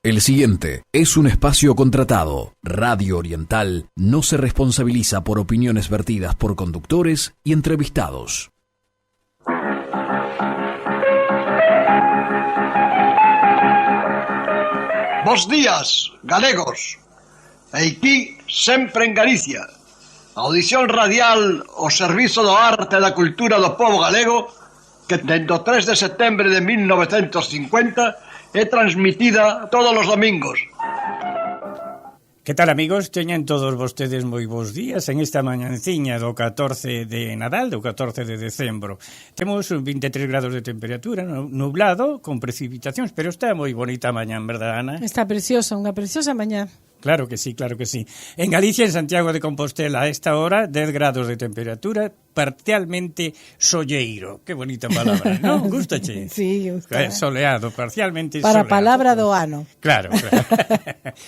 El siguiente es un espacio contratado. Radio Oriental no se responsabiliza por opiniones vertidas por conductores y entrevistados. Bos días, galegos. Aquí, sempre en Galicia. Audición radial ao servizo do arte e da cultura do povo galego que dende o 3 de setembro de 1950 é transmitida todos os domingos. Que tal, amigos? Teñen todos vostedes moi bons días en esta mañanciña do 14 de Nadal, do 14 de decembro. Temos 23 grados de temperatura, nublado, con precipitacións, pero está moi bonita a mañán, verdad, Ana? Está preciosa, unha preciosa mañá. Claro que sí, claro que sí. En Galicia, en Santiago de Compostela, a esta hora, 10 grados de temperatura, parcialmente solleiro. Que bonita palabra, non? Gústache? Sí, gusta. Soleado, parcialmente para soleado. Para palabra do ano. Claro, claro.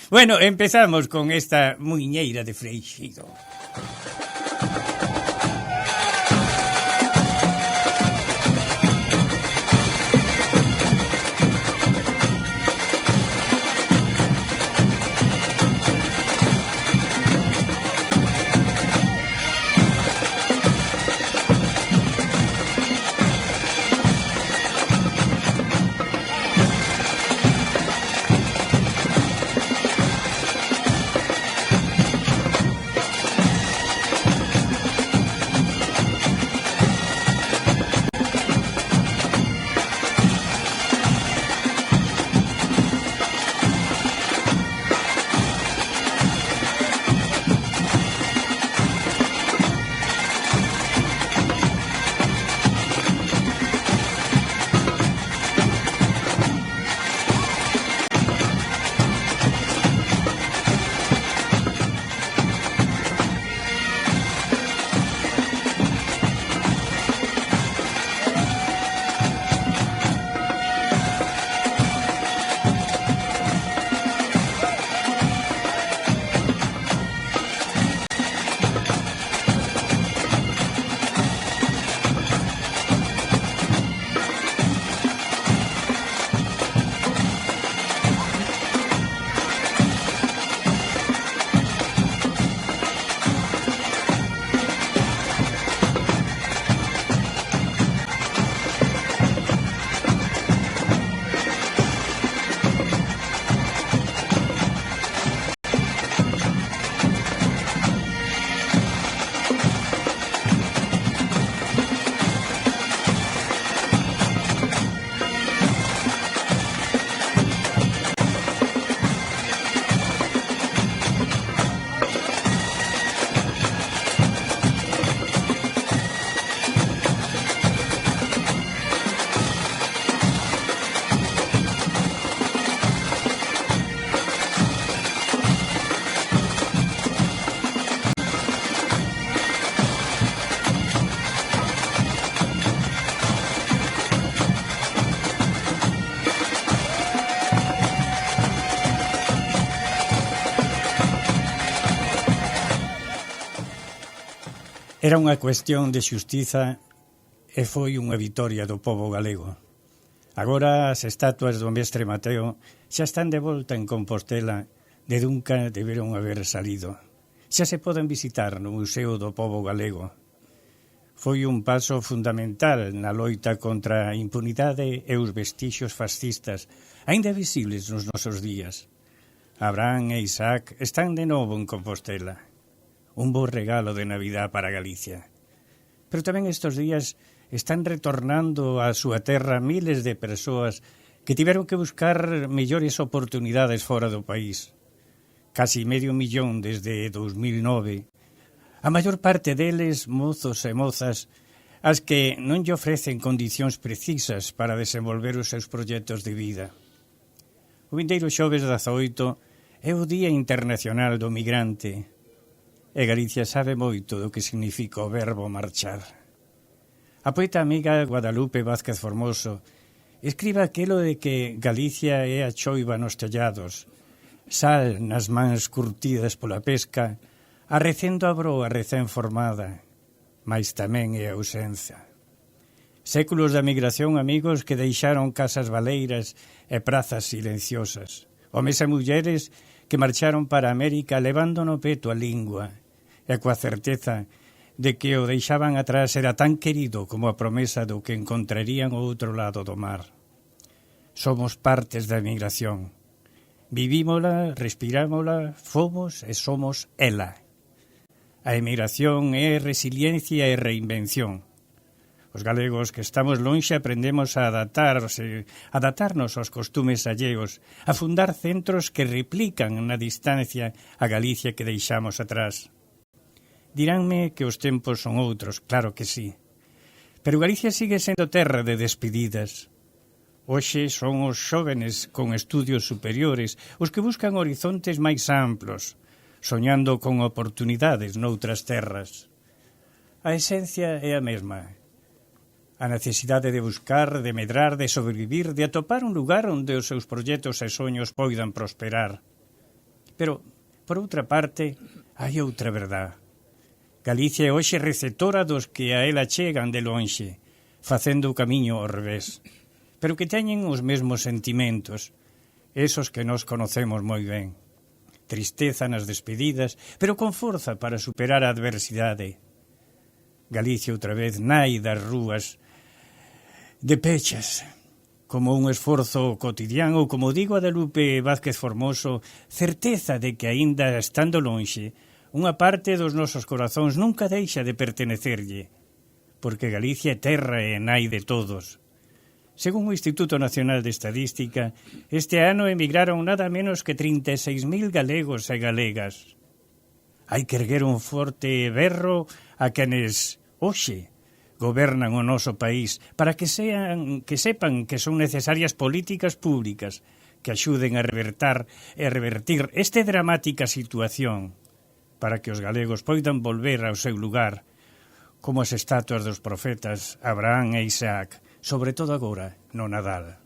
Bueno, empezamos con esta muiñeira de Freixido. Era unha cuestión de xustiza e foi unha vitoria do pobo galego. Agora as estatuas do mestre Mateo xa están de volta en Compostela, de nunca deberon haber salido. Xa se poden visitar no Museo do Pobo Galego. Foi un paso fundamental na loita contra a impunidade e os vestixios fascistas, aínda visibles nos nosos días. Abraham e Isaac están de novo en Compostela. Un bo regalo de Navidad para Galicia. Pero tamén estes días están retornando á súa terra miles de persoas que tiveron que buscar mellores oportunidades fora do país. Casi 500.000 desde 2009. A maior parte deles, mozos e mozas, as que non lle ofrecen condicións precisas para desenvolver os seus proxectos de vida. O vindeiro xoves 18 é o Día Internacional do Migrante, e Galicia sabe moito do que significa o verbo marchar. A poeta amiga Guadalupe Vázquez Formoso escribe aquilo de que Galicia é a choiva nos tellados, sal nas mans curtidas pola pesca, arrecendo a broa recén formada, mais tamén é a ausencia. Séculos da migración, amigos, que deixaron casas baleiras e prazas silenciosas, Homes e mulleres que marcharon para América levando no peto a lingua e coa certeza de que o deixaban atrás era tan querido como a promesa do que encontrarían ao outro lado do mar. Somos partes da emigración. Vivímola, respirámola, fomos e somos ela. A emigración é resiliencia e reinvención. Os galegos que estamos lonxe aprendemos a adaptarnos aos costumes alleos, a fundar centros que replican na distancia a Galicia que deixamos atrás. Diránme que os tempos son outros, claro que sí. Pero Galicia sigue sendo terra de despedidas. Hoxe son os xóvenes con estudios superiores os que buscan horizontes máis amplos, soñando con oportunidades noutras terras. A esencia é a mesma. A necesidade de buscar, de medrar, de sobrevivir, de atopar un lugar onde os seus proxectos e soños poidan prosperar. Pero, por outra parte, hai outra verdade. Galicia é hoxe receptora dos que a ela chegan de lonxe, facendo o camiño ao revés, pero que teñen os mesmos sentimentos, esos que nos conocemos moi ben. Tristeza nas despedidas, pero con forza para superar a adversidade. Galicia outra vez nai das rúas de pechas, como un esforzo cotidiano, ou como digo a Guadalupe Vázquez Formoso, certeza de que aínda estando lonxe, unha parte dos nosos corazóns nunca deixa de pertenecerlle, porque Galicia é terra e nai de todos. Según o Instituto Nacional de Estadística, este ano emigraron nada menos que 36.000 galegos e galegas. Hai que erguer un forte berro a quenes hoxe gobernan o noso país para que sepan que son necesarias políticas públicas que axuden a revertir esta dramática situación para que os galegos poidan volver ao seu lugar como as estatuas dos profetas Abraham e Isaac, sobre todo agora no Nadal.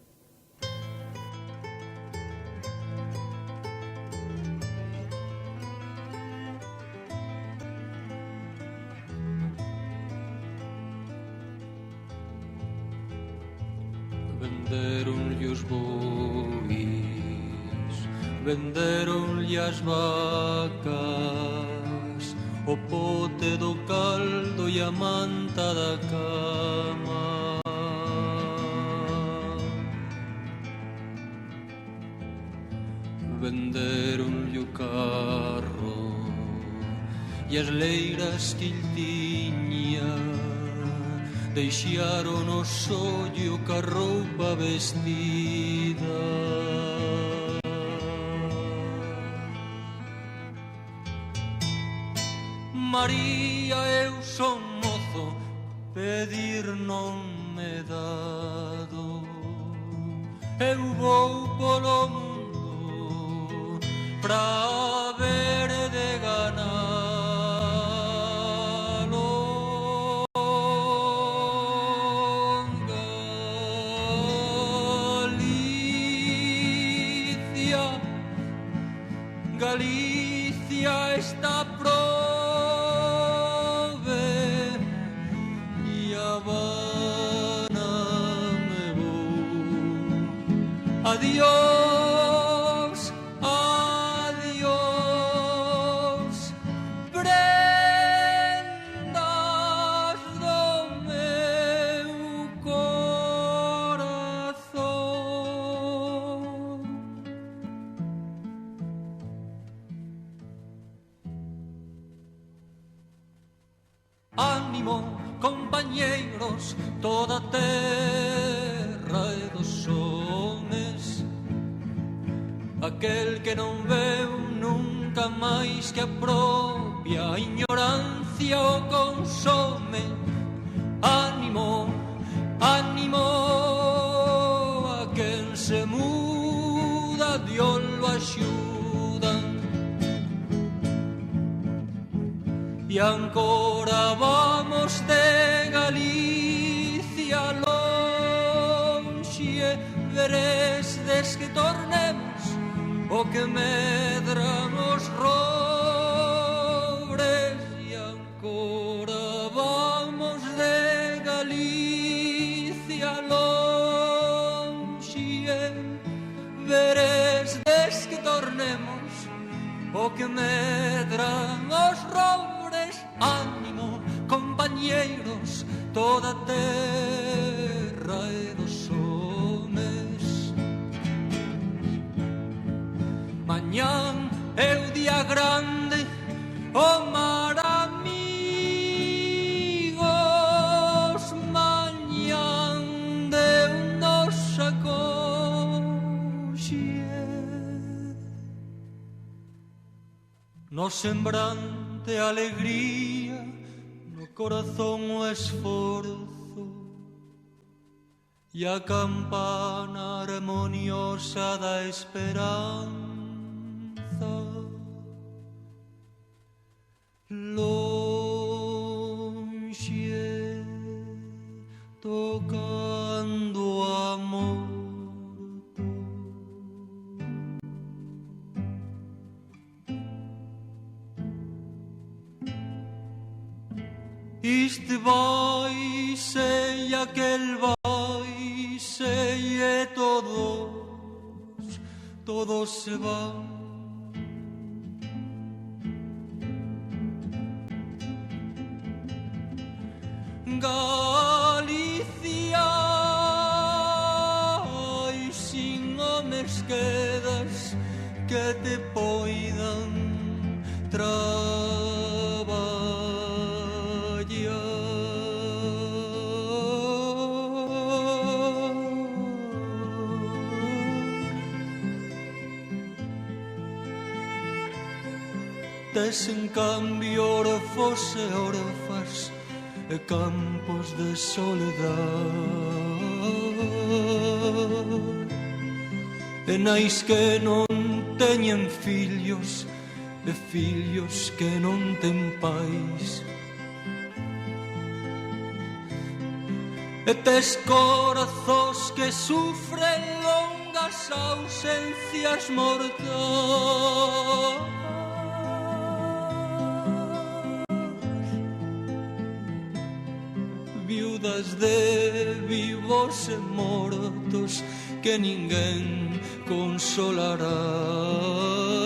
Venderonlle os bois, venderonlle as vacas, o pote do caldo e a manta da cama. Venderonlle o carro e as leiras que il tiña, deixaron o sollo ca roupa vestida. María, eu son mozo, pedir non me dado. Eu vou polo mundo pra ver de ganar. Galicia está prove e Habana me vou. Adiós, adiós, prendas do meu corazón. Ánimo, compañeiros, toda a terra e dos homes. Aquel que non veu nunca máis que a propia ignorancia o consome. Ánimo, ánimo, a quen se muda, Dios lo axuda. E ancora vamos de Galicia lonxe, veresdes que tornemos o que medran os robres. E ancora vamos de Galicia lonxe, veresdes o que medran os roures, ánimo, compañeiros, toda a terra e dos homes. Mañán é o día grande, o mar amigos, mañán de un nos acoxe. No sembrante alegría, no corazón o esforzo, e a campana armoniosa da esperanza. Lonxe, tocando amor. Este vai, sei aquel vai, sei e todos se van. Galicia, ai, sin homes quedas que te poidan tes en cambio orfos e orfas e campos de soledad, e nais que non teñen fillos e fillos que non ten pais, e tes corazóns que sufren longas ausencias mortais. Viudas de vivos e mortos que ninguén consolará,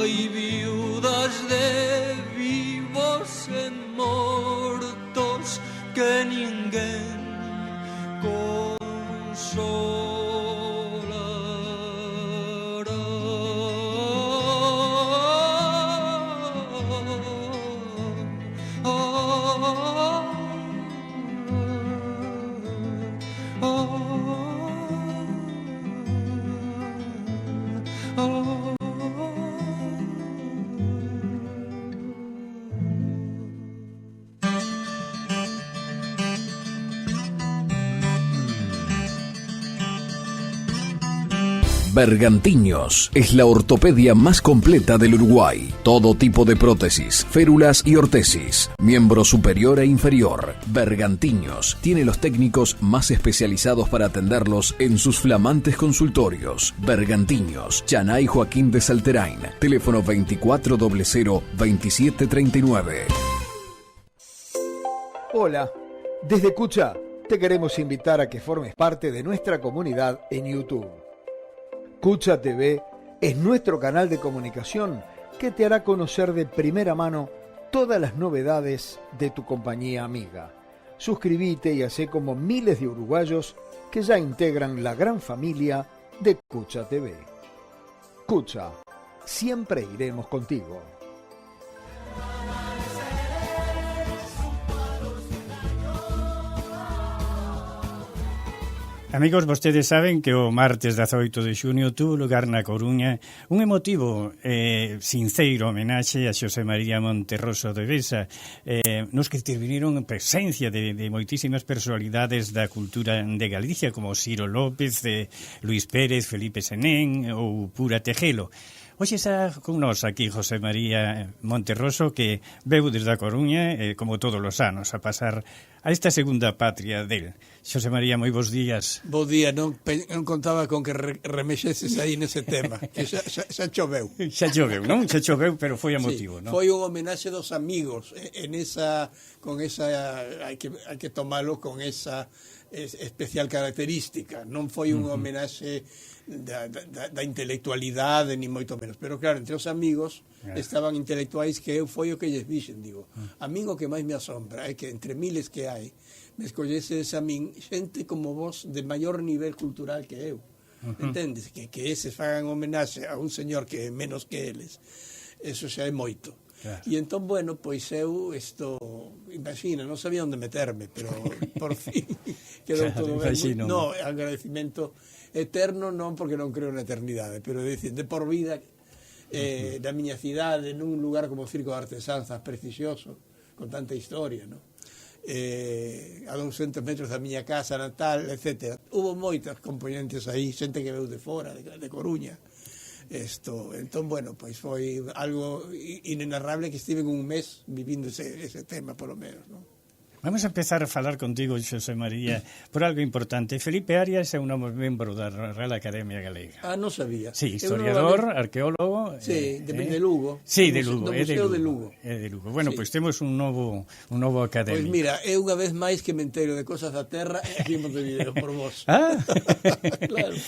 e viudas de vivos e mortos que ninguén consolará. Bergantiños es la ortopedia más completa del Uruguay. Todo tipo de prótesis, férulas y ortesis, miembro superior e inferior. Bergantiños tiene los técnicos más especializados para atenderlos en sus flamantes consultorios. Bergantiños, Chanay Joaquín de Salterain, teléfono 2400-2739. Hola, desde Cucha te queremos invitar a que formes parte de nuestra comunidad en YouTube. Cucha TV es nuestro canal de comunicación que te hará conocer de primera mano todas las novedades de tu compañía amiga. Suscríbete y hacé como miles de uruguayos que ya integran la gran familia de Cucha TV. Cucha, siempre iremos contigo. Amigos, vostedes saben que o martes 18 de xunio tuvo lugar na Coruña un emotivo sinceiro homenaxe a Xosé María Monterroso de Besa, nos que intervinieron en presencia de moitísimas personalidades da cultura de Galicia, como Ciro López, Luis Pérez, Felipe Senén ou Pura Tejelo. Hoxe está con nós aquí José María Monterroso, que veu desde a Coruña, como todos os anos, a pasar a esta segunda patria del. Xosé María, moi bons días. Bo día, non contaba con que remexeses aí nese tema, que xa choveu. Xa choveu, non? Xa choveu, pero foi emotivo, sí, non? Foi un homenaxe dos amigos, hai que tomalo con esa especial característica, non foi unha homenaxe da intelectualidade ni moito menos, pero claro, entre os amigos estaban intelectuais que eu foi o que lles dixen, digo, a min o que máis me asombra é que entre miles que hai me escolleses a min xente como vos de maior nivel cultural que eu. Entendes? Que eses fagan homenaxe a un señor que é menos que eles, eso xa é moito. Claro. E entón, bueno, pois eu imagina, non sabía onde meterme, pero por fin quedou todo ben. No, agradecimento eterno non, porque non creo na eternidade, pero de por vida da miña cidade, nun lugar como o Circo de Artesanzas, precioso, con tanta historia, non? A 200 metros da miña casa natal, etc. Hubo moitas componentes aí, xente que veu de fora, de Coruña. Entón, bueno, pois foi algo inenarrable que estive un mes vivindo ese tema, polo menos, non? Vamos a empezar a falar contigo, Xosé María, por algo importante. Felipe Arias é un novo membro da Real Academia Galega. Ah, non sabía. Sí, historiador, arqueólogo. Sí, de Lugo. Sí, de Lugo, é de Lugo. É de Lugo. Bueno, pois temos un novo académico. Pois mira, é unha vez máis que me entero de cosas da terra e aquí de vídeo por vos. Ah, claro.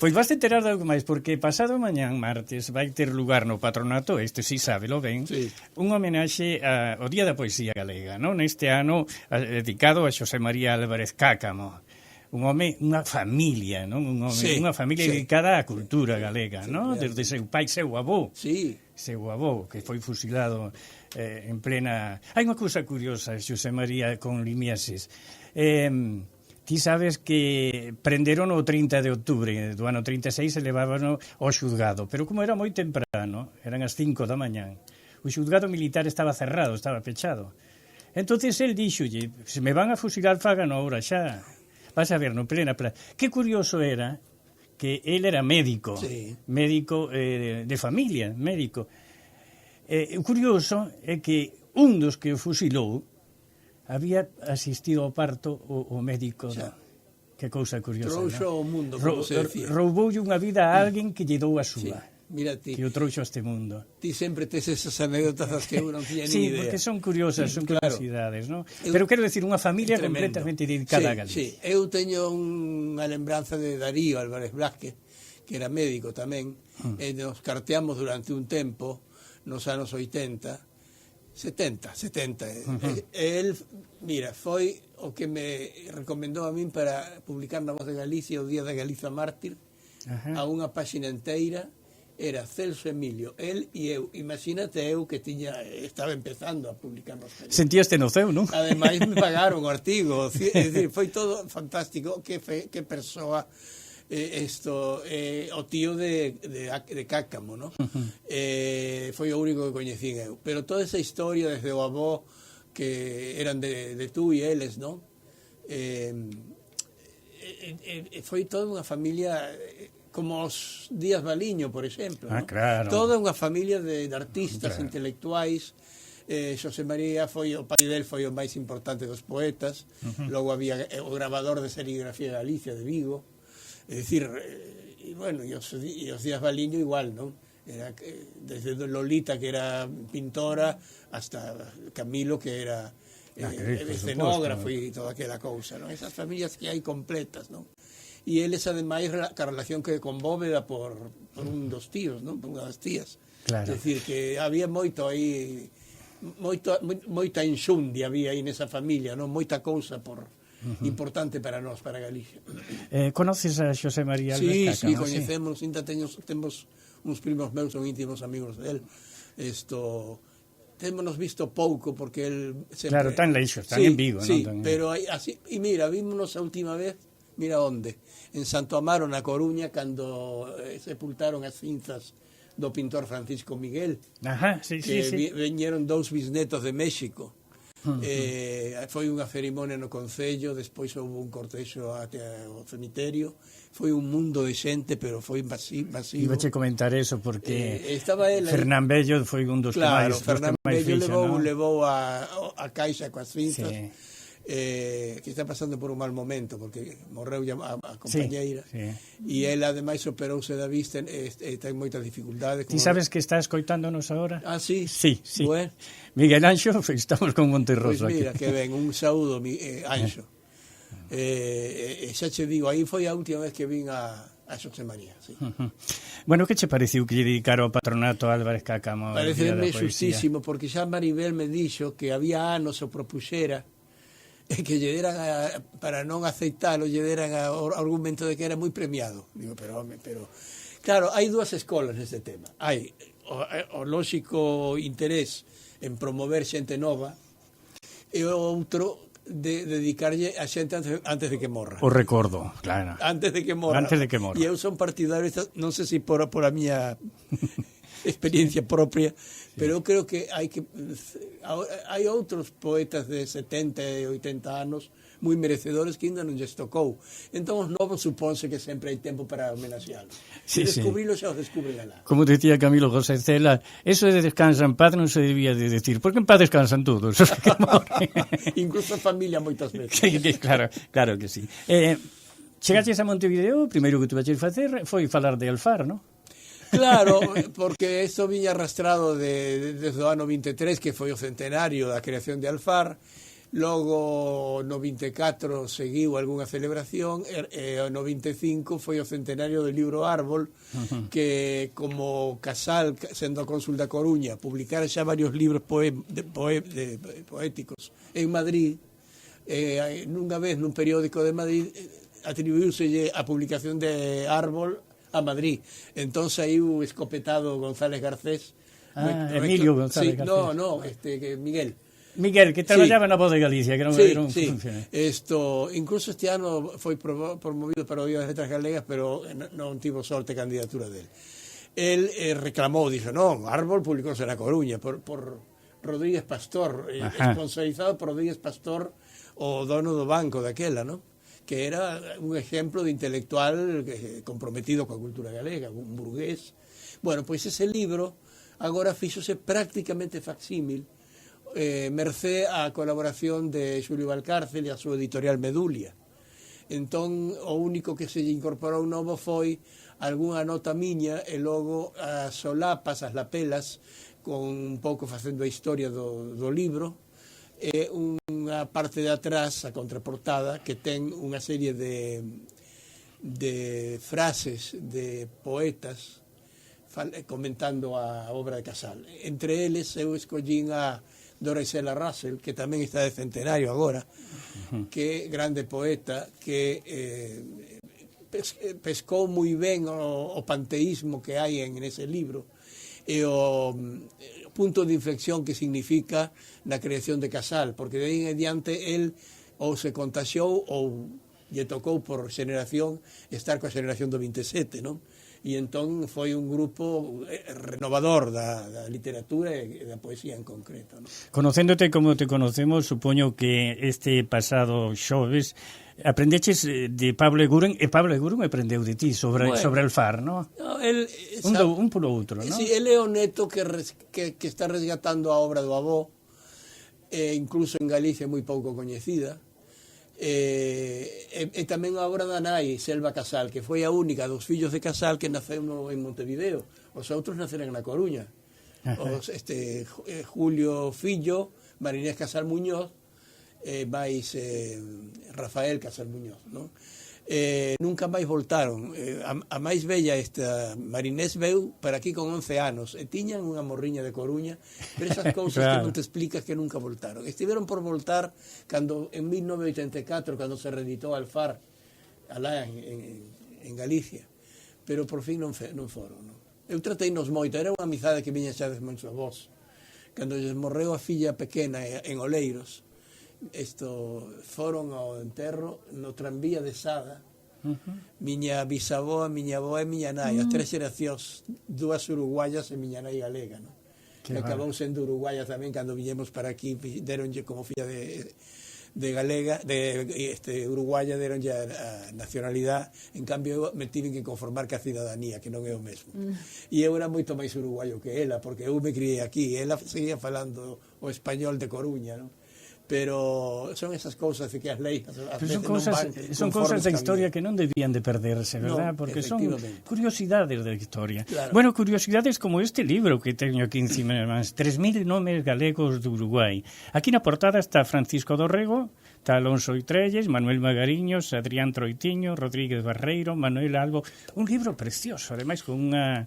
Pois vas enterar de algo máis, porque pasado mañán, martes, vai ter lugar no patronato, sí sábelo ben, un homenaxe ao Día da Poesía Galega, non? Neste ano dedicado a Xosé María Álvarez Cáccamo, un home, unha familia, non? Unha familia dedicada á cultura galega, non? Desde seu pai, seu avó, que foi fusilado en plena... Hai unha cousa curiosa, Xosé María, con Limiases. Ti sabes que prenderon o 30 de outubro do ano 36 e levábano ao xudgado, pero como era moi temprano, eran as 5 da mañán, o xudgado militar estaba cerrado, estaba pechado. Entonces el díxolle, se me van a fusilar, fágano ahora xa. Vas a ver, no plena plaza. Que curioso era que él era médico, médico de familia, médico. O curioso é que un dos que o fusilou había asistido ao parto o médico. Que cousa curiosa. Trouxo o mundo, como se decía. Rouboulle unha vida a alguén que lle dou a súa. Mira ti. Que o trouxo a este mundo. Ti sempre tes esas anécdotas das que eu non tiña ni idea. Sí, porque son curiosas, son curiosidades, non? Pero quero decir, unha familia completamente dedicada a Galicia. Sí, eu teño unha lembranza de Darío Álvarez Blázquez, que era médico tamén, e nos carteamos durante un tempo, nos anos 70, e el, mira, foi o que me recomendou a min para publicar na Voz de Galicia o Día da Galiza Mártir, a unha páxina inteira. Era Celso Emilio, el e eu. Imagínate eu que estaba empezando a publicar nos periódicos. Sentíaste no ceo, non? Ademais me pagaron o artigo, é dicir, foi todo fantástico, que persoa o tío de Cáccamo, non? Foi o único que coñecín eu. Pero toda esa historia desde o avó, que eran de tú e eles, non? Foi toda unha familia... como os Díaz Baliño, por exemplo. Claro. Toda unha familia de artistas intelectuais. Xosé María o pai del foi o máis importante dos poetas. Logo había o gravador de serigrafía de Galicia, de Vigo. É dicir, e os Díaz Baliño igual, non? Era desde Lolita, que era pintora, hasta Camilo, que era escenógrafo e toda aquela cousa, non? Esas familias que hai completas, non? E eles, ademais, a relación que con Bóveda por un dos tíos, non? Por unha das tías. Claro. É dicir, que había moita enxundia había aí nesa familia, non? Moita cousa importante para nós, para Galicia. Conoces a Xosé María Álvarez Cáccamo? Sí, coñecemos, temos uns primos meus, son íntimos amigos del. Témonos visto pouco, porque el sempre... Claro, tan leixo, tan en Vigo, non? Sí, pero así, e mira, vímonos a última vez. Mira onde, en Santo Amaro, na Coruña, cando sepultaron as cinzas do pintor Francisco Miguel. Veñeron 2 bisnetos de México. Foi unha cerimonia no Concello, despois houve un cortexo até o cemiterio. Foi un mundo de xente, pero foi masivo. Ibache comentar eso, porque Fernán aí, Bello foi un dos que máis fixo. Fernán Bello levou a caixa coas cinzas. Que está pasando por un mal momento, porque morreu a compañeira, e ela ademais operouse da vista e ten moitas dificultades. Ti sabes que está escoitándonos agora? Ah, sí? Sí. Bueno. Miguel Anxo, estamos con Monterroso aquí. Pois mira, que ben, un saúdo, Anxo. Xa che digo, aí foi a última vez que vin a Xosé María, sí. Bueno, que che pareciu que lle dedicara o patronato a Álvarez Cácamo? Pareceme xustísimo, porque xa Maribel me dixo que había anos o propuxera que lle deran para non aceitalo, lle deran o argumento de que era moi premiado. Digo, pero claro, hai dúas escolas neste tema. Hai o lóxico interés en promover xente nova e o outro de dedicarlle a xente antes de que morra. O recordo, claro. Antes de que morra. E eu son partidario, non sei se por a miña experiencia propia, pero eu creo que hai outros poetas de 70 e 80 anos moi merecedores que ainda non lles tocou. Entón os novos supónse que sempre hai tempo para homenaxealos. Sí, descubrilo xa os descubren alá. Como decía Camilo José Cela, eso de descansa en paz non se debía de decir, porque en paz descansan todos. Incluso a familia moitas veces. Claro que sí. Chegaches a Montevideo, o primeiro que tuveches facer foi falar de Alfar, non? Claro, porque isto viña arrastrado desde o ano 23, que foi o centenario da creación de Alfar. Logo no 24 seguiu algunha celebración e no 25 foi o centenario do libro Árbol, que como Casal, sendo cónsul da Coruña, publicara xa varios libros poéticos en Madrid. Nunha vez nun periódico de Madrid atribuíuselle a publicación de Árbol a Madrid. Entón saiu escopetado González Garcés. Emilio González Garcés. Miguel, que traballaba na Voz de Galicia, que non era un funcionario. Incluso este ano foi promovido para o Día das Letras Galegas, pero non tivo sorte a candidatura dele. El reclamou, dixo, non, Árbol publicouse na Coruña por Rodríguez Pastor, sponsorizado por Rodríguez Pastor, o dono do banco daquela, non? Que era un exemplo de intelectual comprometido coa cultura galega, un burgués. Bueno, pois ese libro agora fíxose prácticamente facsímil, mercé a colaboración de Xulio Valcárcel e a súa editorial Medulia. Entón, o único que se lle incorporou novo foi algunha nota miña e logo as solapas, as lapelas, con un pouco facendo a historia do libro, e unha parte de atrás, a contraportada, que ten unha serie de frases de poetas comentando a obra de Casal. Entre eles, eu escollín a Dora Isela Russell, que tamén está de centenario agora, que grande poeta, que pescou moi ben o panteísmo que hai en ese libro e o punto de inflexión que significa na creación de Casal, porque de aí en diante el ou se contaxiou ou lle tocou por xeneración estar coa xeneración do 27, non? E entón foi un grupo renovador da literatura e da poesía en concreto, ¿no? Conocéndote como te conocemos, supoño que este pasado xoves aprendeches de Pablo Eguren, e Pablo Eguren aprendeu de ti sobre Alfar, ¿no? Un polo outro, ¿no? Sí, ele é o neto que está resgatando a obra do avó, incluso en Galicia moi pouco coñecida. E tamén a obra da nai, Selva Casal, que foi a única dos fillos de Casal que naceu en Montevideo. Os outros naceran na Coruña. Julio Fillo, Marinés Casal Muñoz, máis Rafael Casal Muñoz, non? Nunca máis voltaron. A máis bella esta Marinés veu para aquí con 11 anos e tiñan unha morriña de Coruña, pero esas cousas que non te explicas que nunca voltaron. Estiveron por voltar cando en 1984, cando se reeditó Alfar alá en Galicia, pero por fin non foron, non? Eu trateinos moito, era unha amizade que viña xa desde meus avós. Cando lles morreu a filla pequena en Oleiros, foron ao enterro no tranvía de Sada, miña bisavoa, miña avoa e miña nai, as tres xeracións, dúas uruguayas e miña nai galega, non? Que acabou sendo uruguaya tamén cando viñemos para aquí, deronlle como filla de galega, de uruguaya, deronlle a nacionalidade. En cambio eu me tive que conformar ca cidadanía, que non é o mesmo. E eu era moito máis uruguayo que ela, porque eu me criei aquí, ela seguía falando o español de Coruña, non? Pero son esas cousas de que as leis son cousas da historia que non debían de perderse, verdad? Porque son curiosidades da historia. Claro. Bueno, curiosidades como este libro que teño aquí encima, 3000 nomes galegos de Uruguai. Aquí na portada está Francisco Dorrego, Está Alonso Itrelles, Manuel Magariños, Adrián Troitiño, Rodríguez Barreiro, Manuel Albo. Un libro precioso, ademais con unha...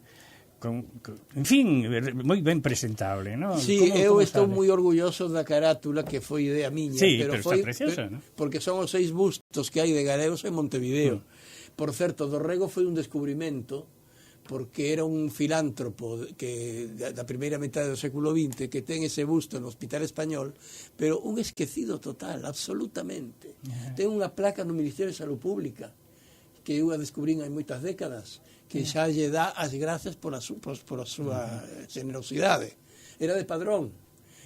en fin, moi ben presentable, non? Sí, eu estou moi orgulloso da carátula que foi idea miña, sí, pero foi está preciosa, ¿no? Porque son os 6 bustos que hai de galegos en Montevideo. Por certo, Dorrego foi un descubrimento porque era un filántropo que da primeira metade do século XX que ten ese busto no Hospital Español, pero un esquecido total, absolutamente. Ten unha placa no Ministerio de Salud Pública que eu a descubrín hai moitas décadas, que xa lle dá as grazas por a súa generosidade. Era de Padrón.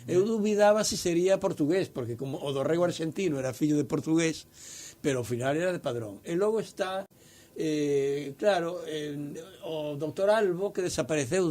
Eu dubidaba se sería portugués, porque como o Dorrego argentino era fillo de portugués, pero ao final era de Padrón. E logo está, claro, o doctor Albo, que desapareceu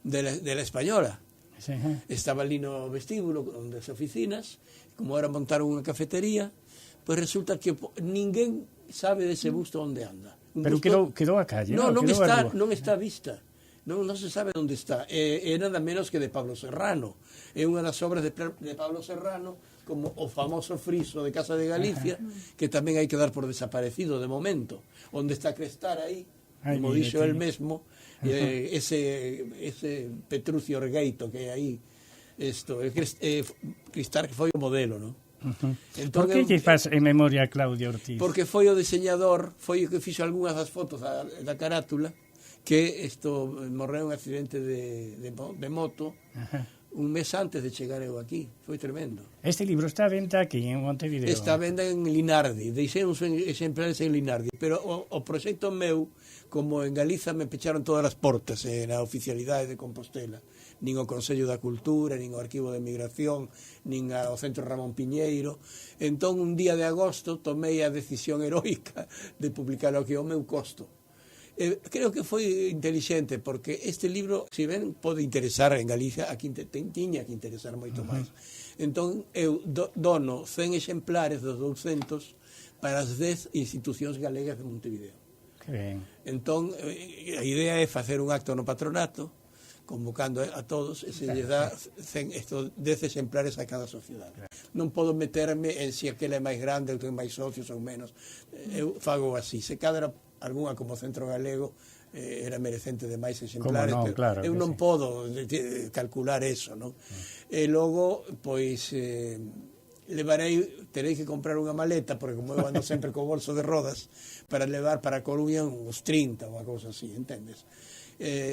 de la Española. Sí. Estaba ali no vestíbulo, onde as oficinas, como ahora montaron unha cafetería, pois resulta que ninguén sabe dese busto onde anda. Pero quedou a calle, non está a vista. Non se sabe onde está. É nada menos que de Pablo Serrano. É unha das obras de Pablo Serrano, como o famoso friso de Casa de Galicia, que tamén hai que dar por desaparecido de momento. Onde está Crestar aí, como dixo el mesmo, ese Petrucio Orgueito que hai aí, Cristar, que foi o modelo, non? Entón, por que lle faz en memoria a Claudio Ortiz? Porque foi o diseñador, foi o que fixo algunhas das fotos da carátula, que morreu un accidente de moto un mes antes de chegar eu aquí. Foi tremendo. Este libro está a venta aquí en Montevideo. Está a venda en Linardi. Deixei uns exemplares en Linardi, pero o proxecto meu, como en Galiza me pecharon todas as portas na oficialidade de Compostela, nin o Consello da Cultura, nin o Arquivo de Migración, nin o Centro Ramón Piñeiro. Entón, un día de agosto, tomei a decisión heroica de publicarlo aquí ao meu costo. Creo que foi inteligente, porque este libro, se ben pode interesar en Galicia, aquí tiña que interesar moito máis. Entón, eu dono 100 exemplares dos 200 para as 10 institucións galegas de Montevideo. Que ben. Entón, a idea é facer un acto no patronato, convocando a todos, e se lle dá 10 exemplares a cada sociedade. Non podo meterme en si aquela é máis grande, ou ten máis socios ou menos. Eu fago así. Se cadra algunha como Centro Galego era merecente de máis exemplares, no, pero claro, eu non podo calcular eso, non? E logo, pois, terei que comprar unha maleta, porque como eu ando sempre co bolso de rodas, para levar para Coruña uns 30 ou unha cousa así, entendes?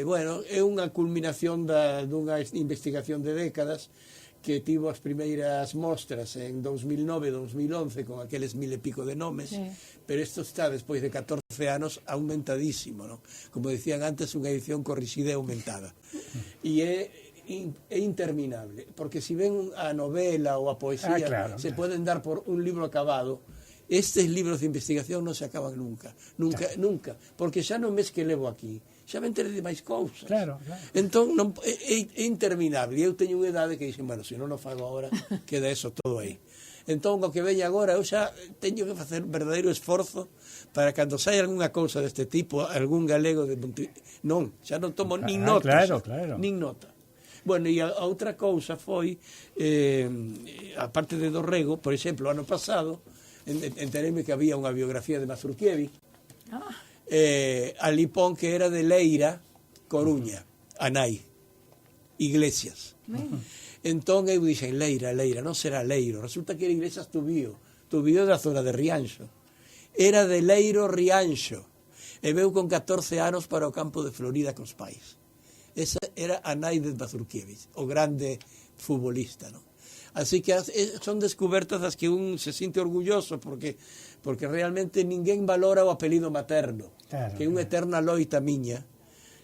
Bueno, é unha culminación dunha investigación de décadas que tivo as primeiras mostras en 2009 e 2011 con aqueles 1000 e pico de nomes, pero isto está despois de 14 anos aumentadísimo, non? Como dicían antes, unha edición corrixida e aumentada. E é interminable, porque si ven a novela ou a poesía se poden dar por un libro acabado. Estes libros de investigación non se acaban nunca, porque xa no mes que levo aquí xa me enterei de máis cousas. Entón é interminable, e eu teño unha idade que dixen, bueno, se non o fago agora, queda eso todo aí. Entón, o que veña agora, eu xa teño que facer un verdadeiro esforzo para cando saia algunha cousa deste tipo, algún galego de non, xa non tomo nin nota, nin nota. Bueno, e a outra cousa foi, aparte de Dorrego, por exemplo, ano pasado, entereime que había unha biografía de Mazurkiewicz, ali pon que era de Leira, Coruña, a nai, Iglesias. Entón eu dixen, Leira, non será Leiro, resulta que era Iglesias Tubío da zona de Rianxo. Era de Leiro, Rianxo, e veu con 14 anos para o campo de Florida cos pais. Esa era a nai de Mazurkiewicz, o grande futbolista, non? Así que son descubertas das que un se sinte orgulloso, porque realmente ninguén valora o apelido materno, que é unha eterna loita miña,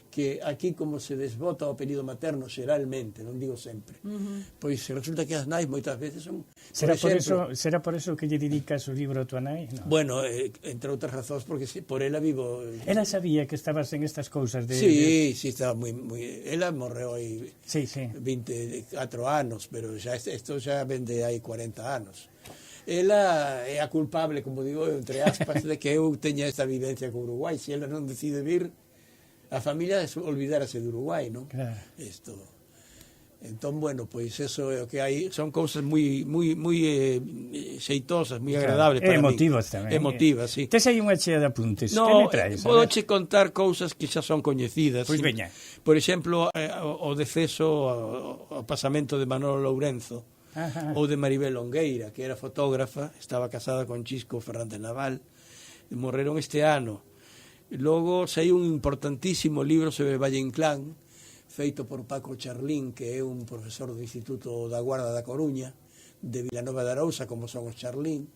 que aquí como se desbota o apelido materno xeralmente, non digo sempre, pois resulta que as nais moitas veces son... Será por eso que lle dedicas o libro a tua nai? No. Bueno, entre outras razóns, porque por ela vivo... Ela sabía que estabas en estas cousas de... Sí, estaba moi... Ela morreu aí 24 anos, pero isto xa vende aí 40 anos. Ela é a culpable, como digo, entre aspas, de que eu teña esta vivencia con Uruguai. Se ela non decide vir, a familia olvidárase de Uruguai, non? Claro. Entón, bueno, pois eso é o que hai, son cousas moi xeitosas, moi agradables para emotivas mí. tamén. Emotivas, sí. Tes aí unha chea de apuntes. Que No, me traes? podoche contar cousas que xa son coñecidas. Pois veña. Por exemplo, o deceso, o pasamento de Manolo Lourenzo, ou de Maribel Longueira, que era fotógrafa, estaba casada con Chisco Fernández Naval, morreron este ano. Logo saiu un importantísimo libro sobre Valle Inclán, feito por Paco Charlín, que é un profesor do Instituto da Guarda da Coruña, de Vilanova de Arousa, como son os Charlín.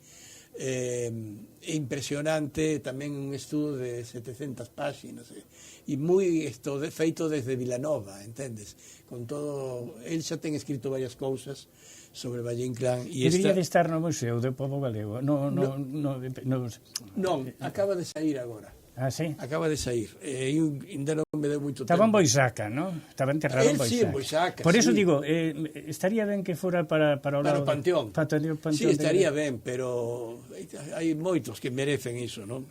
É impresionante, tamén un estudo de 700 páxinas, e moi feito desde Vilanova, entendes? Con todo, el xa ten escrito varias cousas sobre Valle Inclán. Debería de estar no Museo do Pobo Galego. Non, acaba de sair agora. Ah, sí? Acaba de sair. Ainda non me deu moito tempo. Estaba en Boisaca, non? Estaba enterrado en Boisaca. Sí, en Boisaca. Por eso sí. digo, estaría ben que fora para o lado... Para o Panteón. Sí, estaría ben, pero hai moitos que merecen iso, non?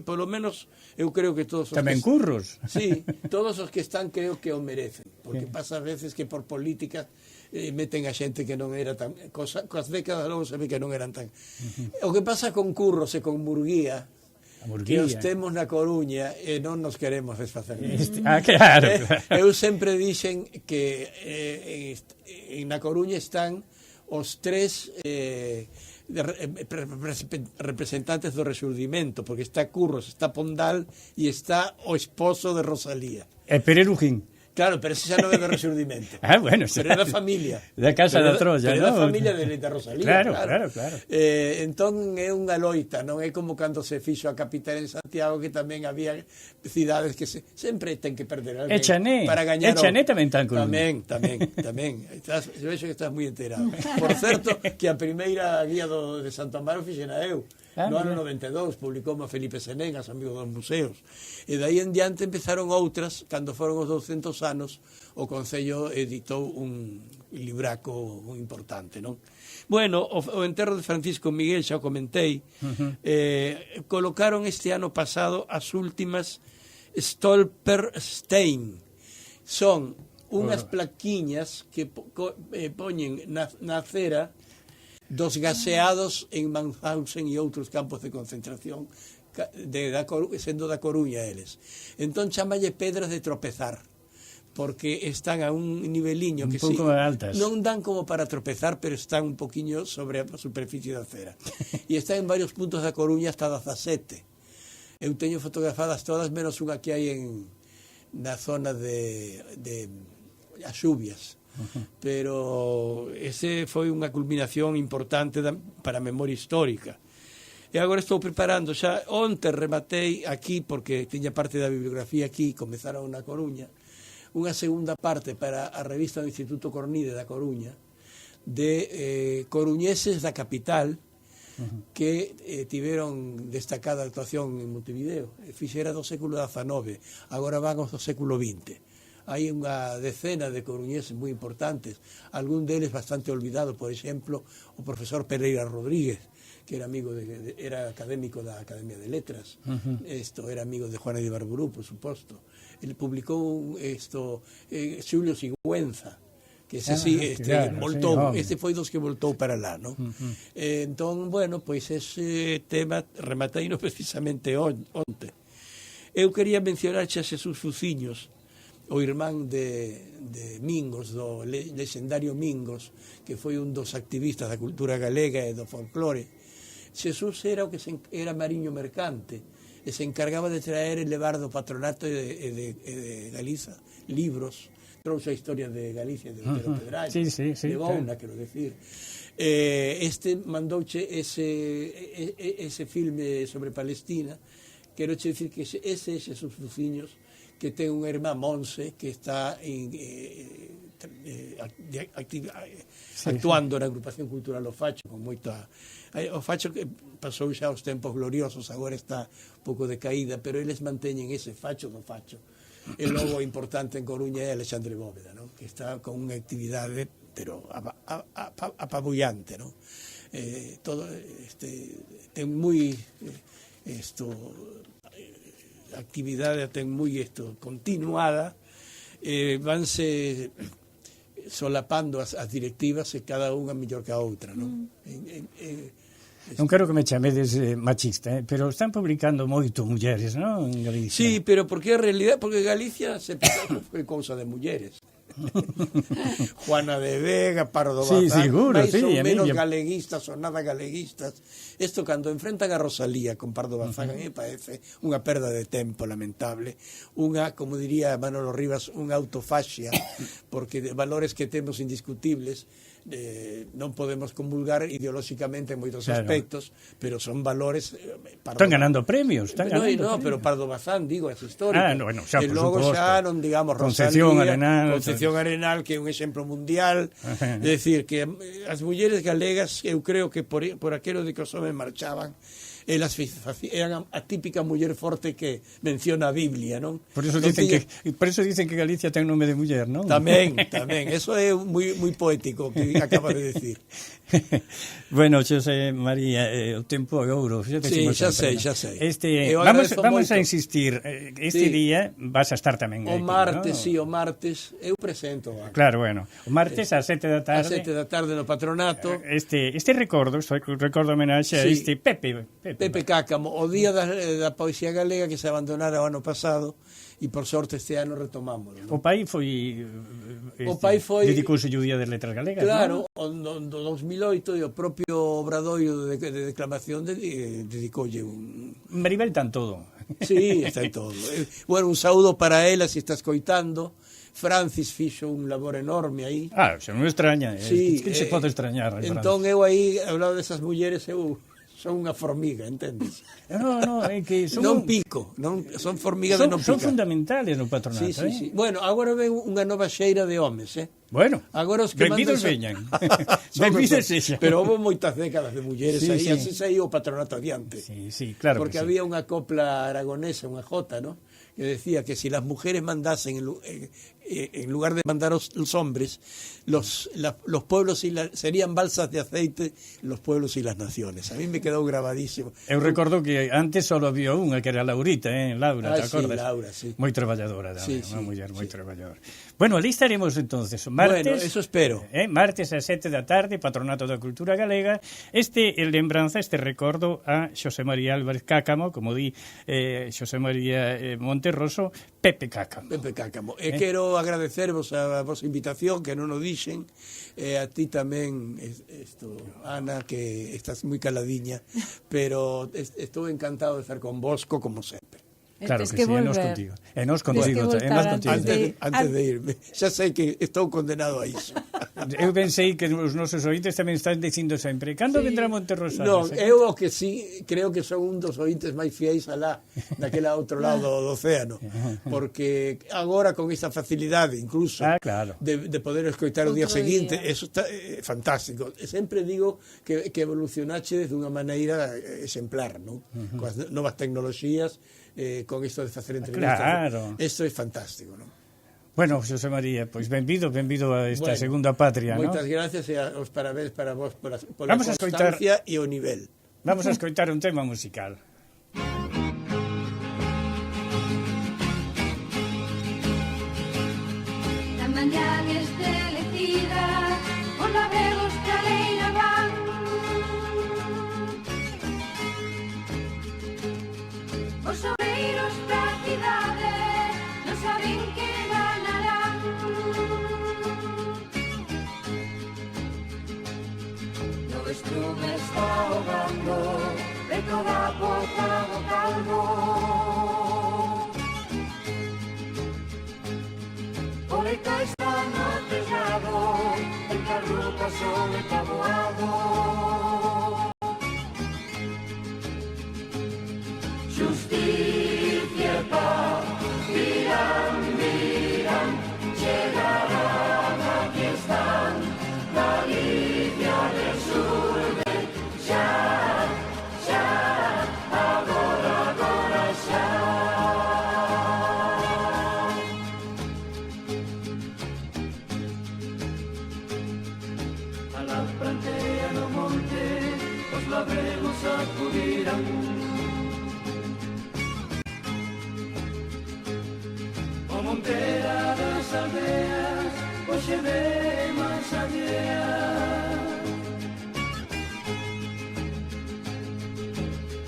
Por lo menos, eu creo que todos os Tamén curros. Sí, todos os que están creo que o merecen, porque pasa a veces que por política meten a xente que non era tan... Coas décadas logo se ve que non eran tan... O que pasa con Curros e con Murguía, que os temos na Coruña e non nos queremos desfacer. Claro. Eu sempre dixen que na Coruña están os tres representantes do Resurdimento, porque está Curros, está Pondal e está o esposo de Rosalía. E Pererujín. Claro, pero ese xa non é do Resurdimento. Bueno, pero é da familia. Da Casa da Troya, pero non? é da familia de Rosalía. Claro. Entón é unha loita, non é como cando se fixo a capital en Santiago, que tamén había cidades que sempre ten que perder alguén para gañar. E Chané tamén tan con... Tamén. Eu vexo que estás moi enterado. Por certo, que a primeira guía de Santo Amaro fixena eu. No ano 92 publicou a Felipe Senegas, amigo dos museos, e dai en diante empezaron outras. Cando foron os 200 anos o Concello editou un libraco importante, non? Bueno, o enterro de Francisco Miguel, xa o comentei, colocaron este ano pasado as últimas Stolperstein. Son unhas plaquiñas que poñen na cera dos gaseados en Mauthausen e outros campos de concentración, sendo da Coruña eles. Entón chamalle pedras de tropezar, porque están a un niveliño que altas. Non dan como para tropezar, pero están un poquinho sobre a superficie da cera. E están en varios puntos da Coruña hasta 17. Eu teño fotografadas todas, menos unha que hai na zona de as Xubias. Pero ese foi unha culminación importante para a memoria histórica. E agora estou preparando, xa onte rematei aquí, porque tiña parte da bibliografía aquí, comezaron na Coruña, unha segunda parte para a revista do Instituto Cornide da Coruña, de coruñeses da capital que tiveron destacada actuación en Montevideo. Fixera do século XIX, agora van aos do século XX. Hai unha decena de coruñeses moi importantes, algún deles bastante olvidado, por exemplo, o profesor Pereira Rodríguez, que era era académico da Academia de Letras. Era amigo de Juana de Barburú, por suposto. Ele publicou Xulio Sigüenza, que ese voltou, este foi dos que voltou para lá, non? Entón, bueno, pois ese tema remateino precisamente onte. Eu quería mencionar xa Xesús Fuciños, o irmán de Mingos, do lexendario Mingos, que foi un dos activistas da cultura galega e do folclore. Xesús era o que era mariño mercante e se encargaba de traer e levar do patronato de Galiza libros. Trouxe a historia de Galicia, de Otero Pedrallo, de Bouna, quero decir. Mandouche ese filme sobre Palestina. Quero dicir que ese é Xesús Fuciños, que ten unha irmá Monse que está actuando na agrupación cultural O Facho con moita... O Facho que pasou xa os tempos gloriosos, agora está un pouco decaída, pero eles manteñen ese Facho do Facho. E logo importante en Coruña é Alexandre Bóveda, non? Que está con unha actividade pero apabullante, non? Ten moi actividade ten moi continuada, vanse solapando as directivas e cada unha mellor que a outra, non? Non quero que me chamedes machista, pero están publicando moito mulleres, non, en Galicia? Sí, pero porque a realidade, porque Galicia se foi cousa de mulleres. Juana de Vega, Pardo Bazán, seguro, máis ou menos Emilia. galeguistas ou nada galeguistas. Isto cando enfrentan a Rosalía con Pardo Bazán, a mí me parece unha perda de tempo lamentable, unha, como diría Manolo Rivas, unha autofaxia, porque de valores que temos indiscutibles, non podemos comulgar ideolóxicamente en moitos aspectos, pero son valores... Están ganando premios. No, pero Pardo Bazán, digo, é histórico. Bueno, xa, e por logo suposto. xa non digamos Concepción Rosalía, Arenal, Concepción Arenal, que é un exemplo mundial. É dicir, que as mulleres galegas, eu creo que por aquelo de que os homens marchaban, elas eran a típica muller forte que menciona a Biblia, non? Por eso dicen que Galicia ten nome de muller, non? Tamén, eso é moi poético que acaba de decir. Bueno, Xosé María, o tempo é ouro. Sí, xa sei. Vamos a insistir, día vas a estar tamén o aquí, martes, ¿no? sí, o martes eu presento. Claro, bueno, o martes ás 7 da tarde. Ás 7 da tarde no Patronato. Este recordo homenaxe a este Pepe Cácamo, o día da poesía galega que se abandonara o ano pasado e por sorte este ano retomámoslo, ¿no? O pai foi dedicouse o Día das Letras Galegas, claro, ¿no? no 2008 e o propio obradoiro de declamación dedicoulle un... Maribel tan todo. Sí, está en todo. Bueno, un saúdo para ela, se está escoitando. Francis fixo un labor enorme aí. Se non extraña, sí, que se pode extrañar. Entón eu aí, ao lado desas mulleres, son unha formiga, entendes? No, é que son non pico, son formigas de non picar. Son fundamentales no patronato, sí. Bueno, agora ven unha nova xeira de homes, Bueno, agora os que benvidos veñan. Benvidos sexan. Pero houve moitas décadas de mulleres aí, sí. así saiu o patronato adiante. Sí, claro. Porque había unha copla aragonesa, unha jota, ¿no?, que decía que si las mujeres mandasen en lugar de mandar los hombres, los pueblos serían balsas de aceite los pueblos y las naciones. A mí me quedou grabadísimo. Eu recordo que antes só había unha que era Laurita, Laura, te acordas? Sí, Laura, sí. Moi traballadora, sí, unha muller moi traballadora. Bueno, ali estaremos entonces, martes. Bueno, eso espero. Martes ás 7 da tarde, Patronato da Cultura Galega. Lembranza, este recordo a Xosé María Álvarez Cácamo, como di Xosé María Monterroso, Pepe Cácamo. E quero agradecervos a vosa invitación, que non o dixen, a ti tamén, Ana, que estás moi caladiña, pero estou encantado de estar con vosco, como sempre. Claro que sí, e nos contigo. Antes de irme, xa sei que estou condenado a iso. Eu pensei que os nosos ointes tamén están dicindo sempre cando vendrá Monterrosa? Non, eu o que sí creo que son un dos ointes máis fiéis alá, daquela outro lado do océano, porque agora con esta facilidade incluso claro, de poder escoitar o día seguinte, eso está fantástico. Sempre digo que evolucionache de unha maneira exemplar, non? Coas novas tecnoloxías, con isto de facer entrevistas. Claro. Isto é fantástico, non? Bueno, Xosé María, pois benvido a esta segunda patria, non? Moitas gracias e os parabéns para vos pola escoitar, constancia e o nivel. Vamos a escoitar un tema musical. La mañá estelecida, os labregos que a leira van. Os obreiros da cidade non saben que ganarán. No estrume está ahogando de toda a poza do caldo. O leito está no tellado, en que a ruta son el tabuado. Justicia e paz, miran, chegarán, aquí están, Galicia del sur, xa, agora xa. A la prantea no monte, os labregos acudirán. Montera das aldeas, hoxe ve xaguear.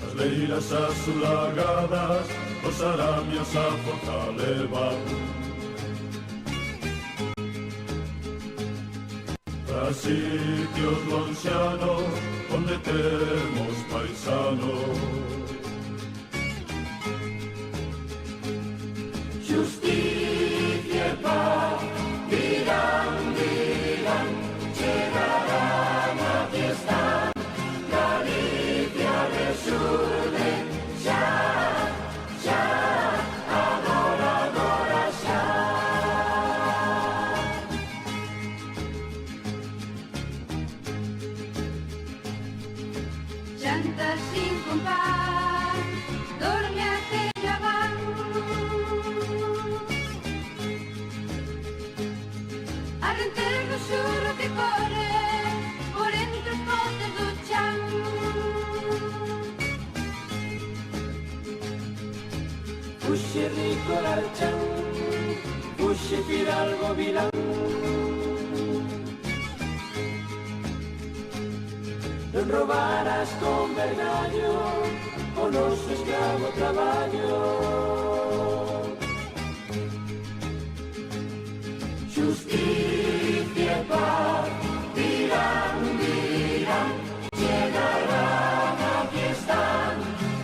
As leiras azulagadas, os aramios a forza levan. Para sitios lonxanos, onde temos paisanos. Justicia e paz dirán, dirán, chegarán, aquí están. Galicia resurde, xa, xa, agora, agora xa. Xanta sin compás, dorme a cella van. A renter do xurro que corre por entre os potes do chan. Puxe rico l'archan, puxe Fidalgo Vilán. Non robarás con vergallo o noso escravo traballo. Justicia e paz dirán, dirán, chegarán, aquí están.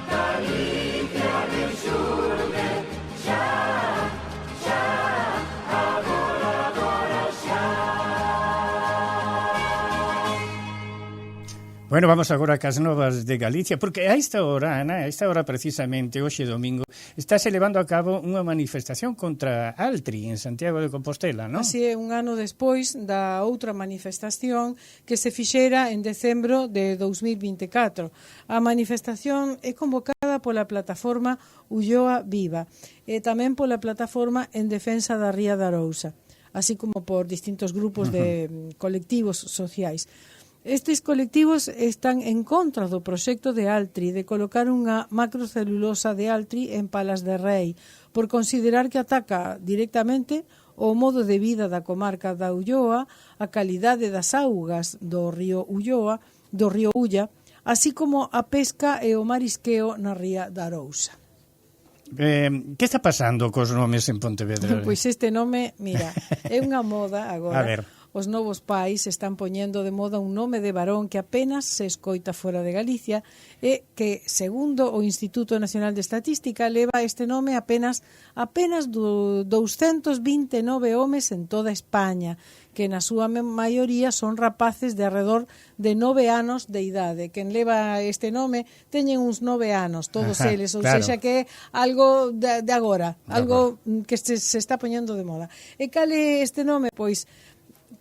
Galicia resurde, xa, xa, agora, agora xa. Bueno, vamos agora cas novas de Galicia, porque a esta hora, Ana, a esta hora precisamente, hoxe domingo, estáse levando a cabo unha manifestación contra Altri en Santiago de Compostela, non? Así é, un ano despois da outra manifestación que se fixera en decembro de 2024. A manifestación é convocada pola plataforma Ulloa Viva e tamén pola plataforma en defensa da Ría de Arousa, así como por distintos grupos de colectivos sociais. Estes colectivos están en contra do proxecto de Altri de colocar unha macrocelulosa de Altri en Palas de Rei por considerar que ataca directamente o modo de vida da comarca da Ulloa, a calidade das augas do río Ulloa, do río Ulla, así como a pesca e o marisqueo na ría da Arousa. Que está pasando cos nomes en Pontevedra? Pois este nome, mira, é unha moda agora. A ver. Os novos pais están poñendo de moda un nome de varón que apenas se escoita fora de Galicia e que, segundo o Instituto Nacional de Estatística, leva este nome apenas 229 homes en toda España, que na súa maioría son rapaces de alrededor de 9 anos de idade. Quen leva este nome teñen uns 9 anos, todos eles, ou claro. seja que é algo de agora, algo que se está poñendo de moda. E cal é este nome? Pois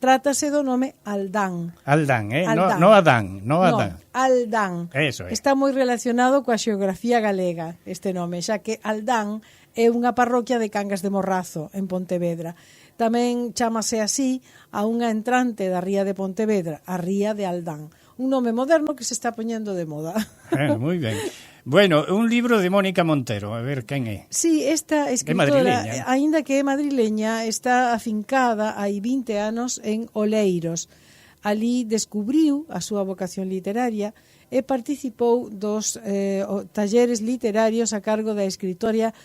trátase do nome Aldán. Aldán, Aldán. No Adán, no Adán. No, Aldán. Eso é. Está moi relacionado coa xeografía galega este nome, xa que Aldán é unha parroquia de Cangas de Morrazo, en Pontevedra. Tamén chámase así a unha entrante da ría de Pontevedra, a ría de Aldán. Un nome moderno que se está poñendo de moda. Moi ben. Bueno, un libro de Mónica Montero, a ver quen é. Sí, esta escritora, aínda que é madrileña, está afincada hai 20 anos en Oleiros. Alí descubriu a súa vocación literaria e participou dos talleres literarios a cargo da escritora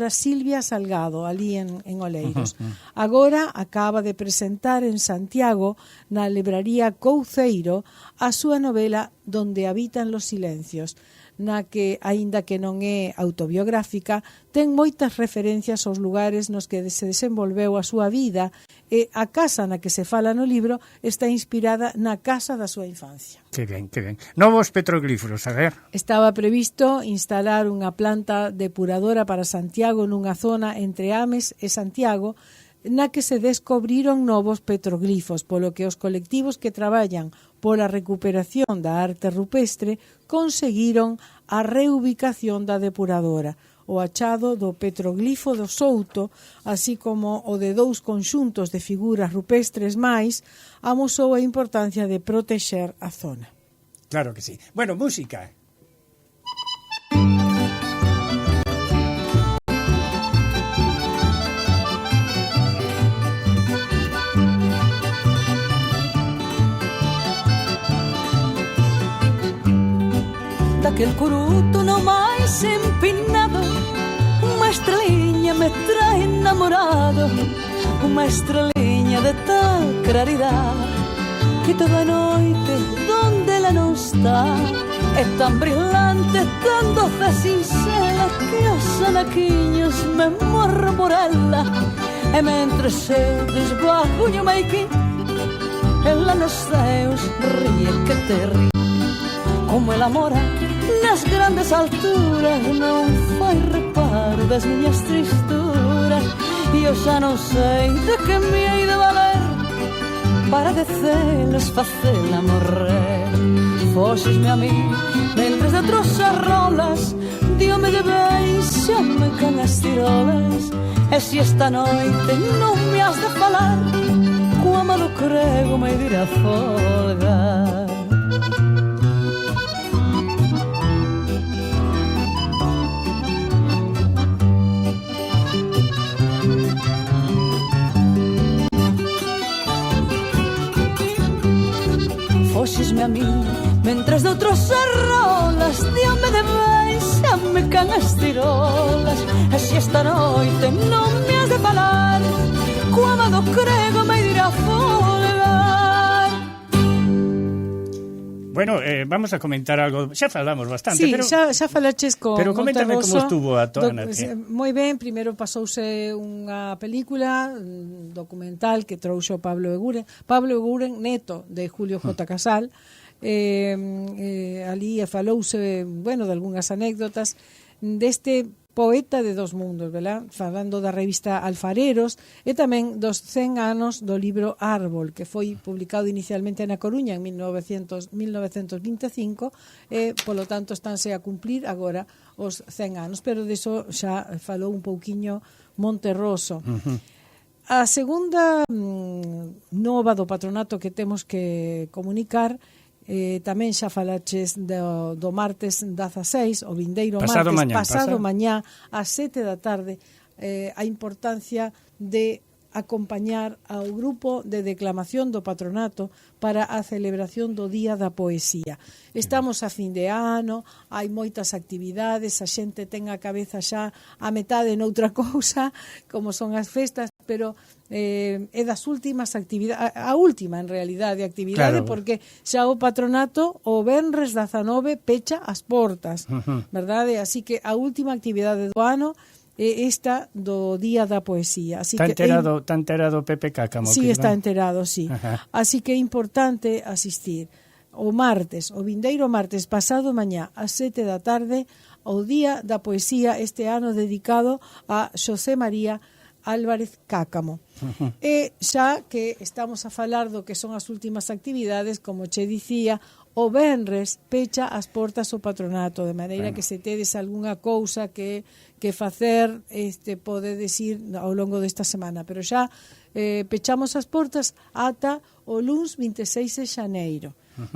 Silvia Salgado, ali en Oleiros. Agora acaba de presentar en Santiago, na libraría Couceiro, a súa novela Donde habitan los silencios, na que, aínda que non é autobiográfica, ten moitas referencias aos lugares nos que se desenvolveu a súa vida e a casa na que se fala no libro está inspirada na casa da súa infancia. Que ben, que ben. Novos petroglíferos, a ver. Estaba previsto instalar unha planta depuradora para Santiago nunha zona entre Ames e Santiago, na que se descubriron novos petroglifos, polo que os colectivos que traballan pola recuperación da arte rupestre conseguiron a reubicación da depuradora, o achado do petroglifo do Souto, así como o de 2 conxuntos de figuras rupestres máis, amosou a importancia de protexer a zona. Claro que sí. Bueno, música. naquel curuto no máis empinado, unha estreliña me trae enamorado, unha estreliña de tal claridade que toda noite donde ela non está é tan brillante, tan doce sincera que os anaquiños me morro por ela. E mentres eu desguajo o meiquín, ela nos ceus ríe que te ríe. Como ela mora nas grandes alturas, non fai reparo das miñas tristuras, e eu xa non sei de que me hei de valer para de celos facela morrer. Foxesme a mí mentres de outros arrolas, diome de beixame can as tirolas. E se esta noite non me has de falar, co amado crego me dirá folga. Foxesme a mí mentres de outros arrolas, diome de beixame can as tirolas. E se esta noite non me has de falar, co amado crego me dirá folgar. Bueno, vamos a comentar algo. Xa falamos bastante, sí, pero xa falaches con pero coméntame Monterroso. como estuvo a Ana. Moi ben, primeiro pasouse unha película documental que trouxo Pablo Eguren, neto de Julio J. Casal. Ali falouse, bueno, de algunhas anécdotas deste poeta de dos mundos, ¿verdad? Falando da revista Alfareros e tamén dos 100 anos do libro Árbol, que foi publicado inicialmente na Coruña en 1925 e, polo tanto, estánse a cumplir agora os 100 anos, pero deso xa falou un pouquiño Monterroso. A segunda nova do patronato que temos que comunicar, tamén xa falaches do martes 16, o vindeiro pasado mañá ás 7 da tarde, a importancia de acompañar ao grupo de declamación do patronato para a celebración do Día da Poesía. Estamos a fin de ano, hai moitas actividades, a xente ten a cabeza xa a metade noutra cousa, como son as festas, pero é das últimas actividades, a última en realidade actividade, claro, porque xa o patronato o venres 19 pecha as portas, verdade? Así que a última actividade do ano é esta do Día da Poesía. Así está enterado Pepe Cácamo. Sí, está enterado, sí. Así que é importante asistir o martes, o vindeiro martes pasado mañá ás 7 da tarde, ao Día da Poesía, este ano dedicado a Xosé María Álvarez Cácamo. E xa que estamos a falar do que son as últimas actividades, como che dicía, o venres pecha as portas o patronato, de maneira que se tedes algunha cousa que facer, podedes ir ao longo desta semana, pero xa pechamos as portas ata o luns 26 de xaneiro.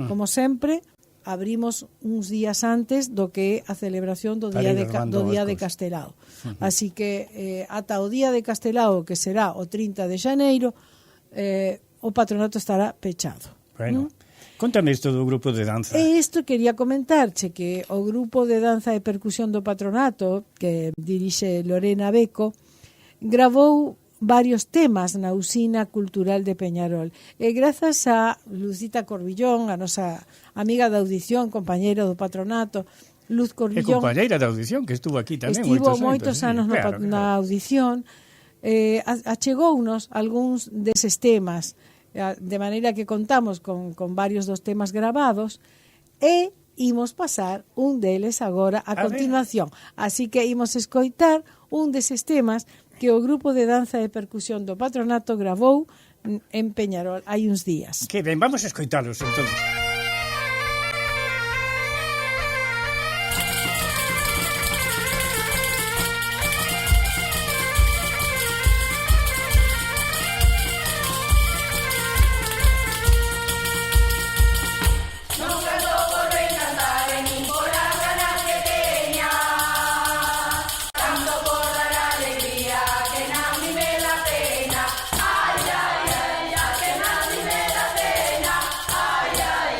Como sempre, abrimos uns días antes do que é a celebración do Día de Castelao. Así que ata o Día de Castelao, que será o 30 de xaneiro, o patronato estará pechado. Bueno, Contame isto do grupo de danza. E isto quería comentarche que o grupo de danza e percusión do patronato, que dirixe Lorena Beco, gravou varios temas na Usina Cultural de Peñarol. E grazas a Lucita Corbillón, a nosa amiga de audición, compañeira do patronato, Luz Corbillón. E compañeira de audición, que estuvo aquí tamén moitos anos na audición, achegounos algúns deses temas, de maneira que contamos con varios dos temas gravados e imos pasar un deles agora a continuación. Así que imos escoitar un deses temas que o grupo de danza e percusión do patronato gravou en Peñarol hai uns días. Que ben, vamos a escoitalos entonces. Ay, ay, ay, que nadie me da pena. Ay, ay,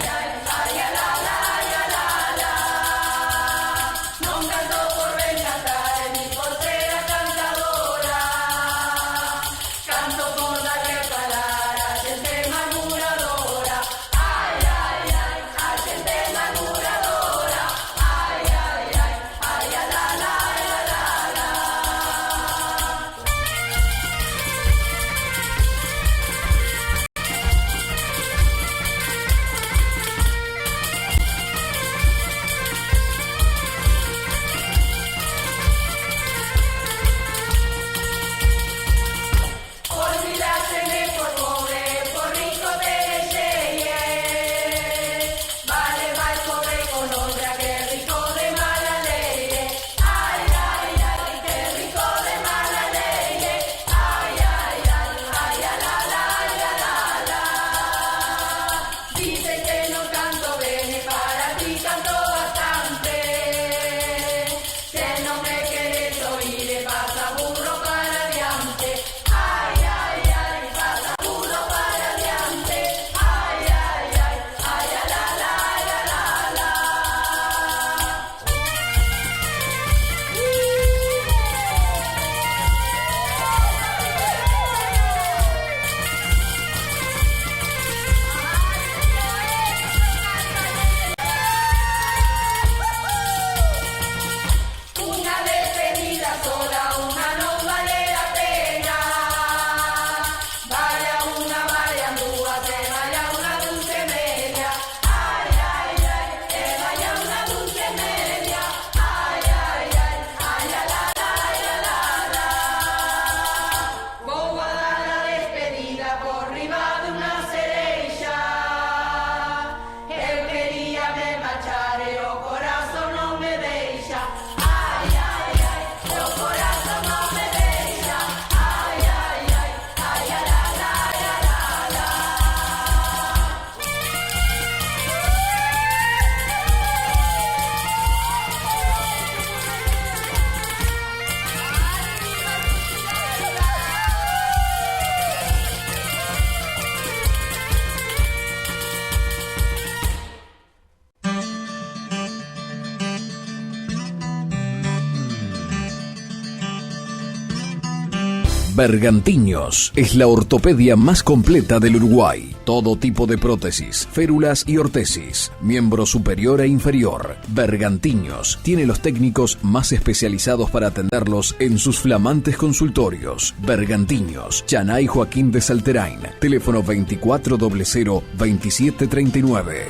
Bergantiños es la ortopedia más completa del Uruguay. Todo tipo de prótesis, férulas y ortesis, miembro superior e inferior. Bergantiños tiene los técnicos más especializados para atenderlos en sus flamantes consultorios. Bergantiños, Chanay Joaquín de Salterain, teléfono 2400-2739.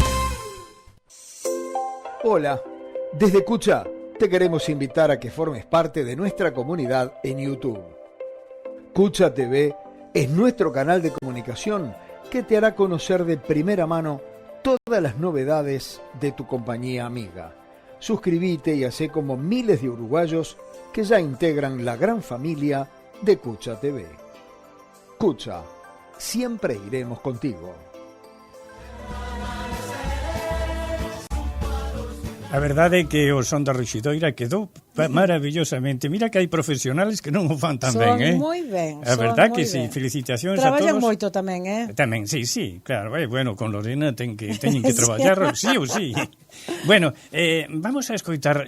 Hola, desde Cucha te queremos invitar a que formes parte de nuestra comunidad en YouTube. Cucha TV es nuestro canal de comunicación que te hará conocer de primera mano todas las novedades de tu compañía amiga. Suscríbete y hacé como miles de uruguayos que ya integran la gran familia de Cucha TV. Cucha, siempre iremos contigo. A verdade é que o son da Rexidoira quedou maravillosamente. Mira que hai profesionales que non o fan tan son ben, moi ben. A verdade que sí, felicitacións a todos. Traballan moito tamén, Tamén, sí, claro. Bueno, con Lorena teñen que traballar, sí ou sí. Bueno, vamos a escoitar...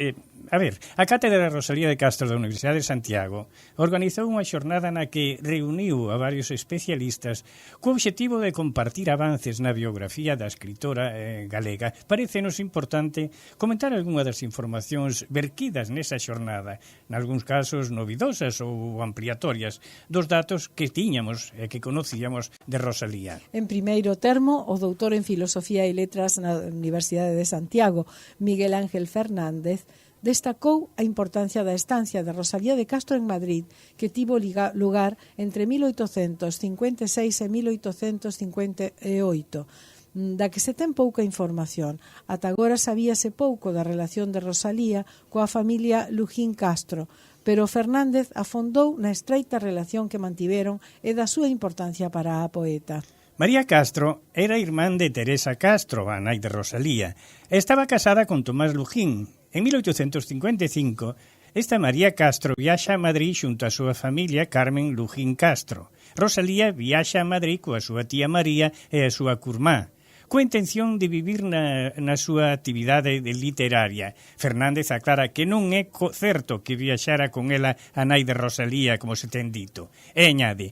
A ver, a Cátedra Rosalía de Castro da Universidade de Santiago organizou unha xornada na que reuniu a varios especialistas co obxectivo de compartir avances na biografía da escritora galega. Parécenos importante comentar algunha das informacións verquidas nesa xornada, nalgúns casos novidosas ou ampliatorias, dos datos que tiñamos e que conocíamos de Rosalía. En primeiro termo, o doutor en Filosofía e Letras na Universidade de Santiago, Miguel Ángel Fernández, destacou a importancia da estancia de Rosalía de Castro en Madrid, que tivo lugar entre 1856 e 1858, da que se ten pouca información. Ata agora sabíase pouco da relación de Rosalía coa familia Lujín Castro, pero Fernández afondou na estreita relación que mantiveron e da súa importancia para a poeta. María Castro era irmán de Teresa Castro, a nai de Rosalía, e estaba casada con Tomás Lujín. En 1855, esta María Castro viaxa a Madrid xunto a súa familia Carmen Lujín Castro. Rosalía viaxa a Madrid coa súa tía María e a súa curmá, coa intención de vivir na súa actividade literaria. Fernández aclara que non é certo que viaxara con ela a nai de Rosalía, como se ten dito. E añade,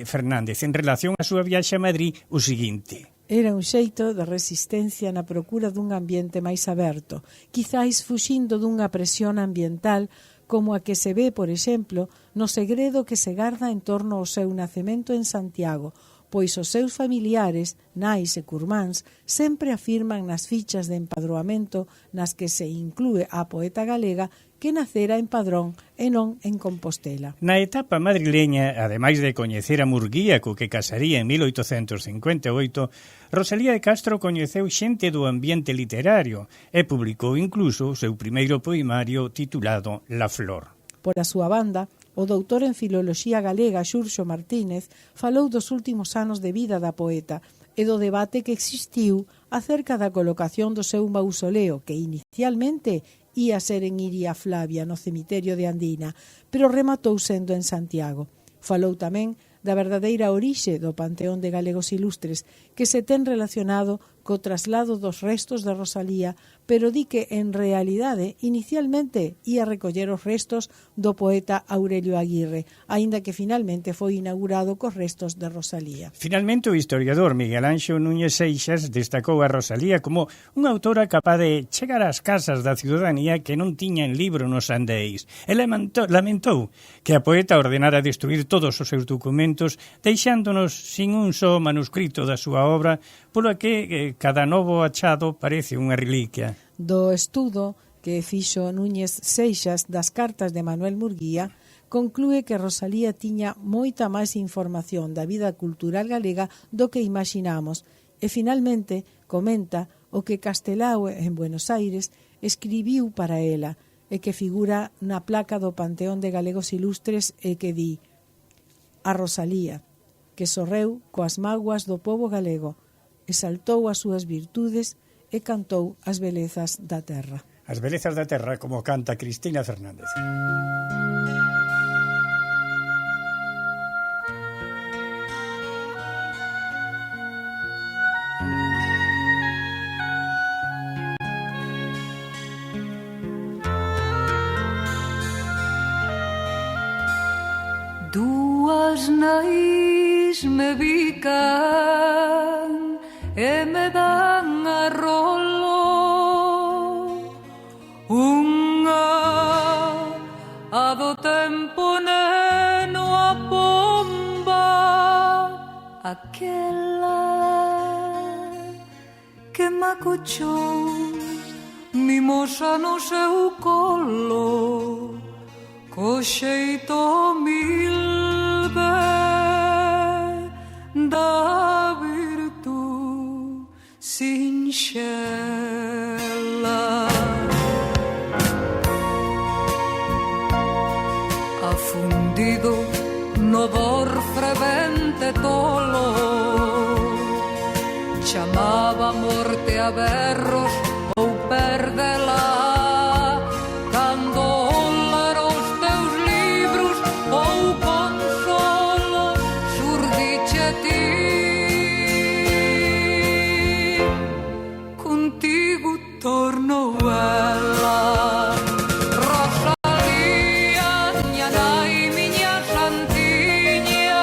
Fernández, en relación á súa viaxe a Madrid, o seguinte: era un xeito de resistencia na procura dun ambiente máis aberto, quizáis fuxindo dunha presión ambiental como a que se ve, por exemplo, no segredo que se garda en torno ao seu nacemento en Santiago, pois os seus familiares, nais e curmáns, sempre afirman nas fichas de empadroamento nas que se inclúe a poeta galega que nacera en Padrón e non en Compostela. Na etapa madrileña, ademais de coñecer a Murguía, co que casaría en 1858, Rosalía de Castro coñeceu xente do ambiente literario e publicou incluso o seu primeiro poemario titulado La Flor. Por a súa banda, o doutor en Filoloxía Galega Xurxo Martínez falou dos últimos anos de vida da poeta e do debate que existiu acerca da colocación do seu mausoleo, que inicialmente ia ser en Iria Flavia, no cemiterio de Andina, pero rematou sendo en Santiago. Falou tamén da verdadeira orixe do Panteón de Galegos Ilustres, que se ten relacionado co traslado dos restos de Rosalía, pero di que, en realidade, inicialmente ia recoller os restos do poeta Aurelio Aguirre, aínda que finalmente foi inaugurado cos restos de Rosalía. Finalmente, o historiador Miguel Anxo Núñez Seixas destacou a Rosalía como unha autora capaz de chegar ás casas da ciudadanía que non tiñan libro nos andeis. E lamentou que a poeta ordenara destruir todos os seus documentos, deixándonos sin un só manuscrito da súa obra, polo que cada novo achado parece unha reliquia. Do estudo que fixo Núñez Seixas das cartas de Manuel Murguía, conclúe que Rosalía tiña moita máis información da vida cultural galega do que imaginamos e finalmente comenta o que Castelao en Buenos Aires escribiu para ela e que figura na placa do Panteón de Galegos Ilustres e que di: a Rosalía, que sorreu coas mágoas do pobo galego, exaltou as súas virtudes e cantou as belezas da terra. As belezas da terra, como canta Cristina Fernández. Dúas as nais me bican e me dan a rolo unha a do tempo neno a bomba aquela que me acochou mimosa no seu colo co xeito humilde da virtud sinxela. Afundido no dor fervente tolo chamaba a morte a berros ou perdela cando ler os teus libros ou consolo xurdiche ti. Contigo torno ela Rosalía, miña nai, miña santiña.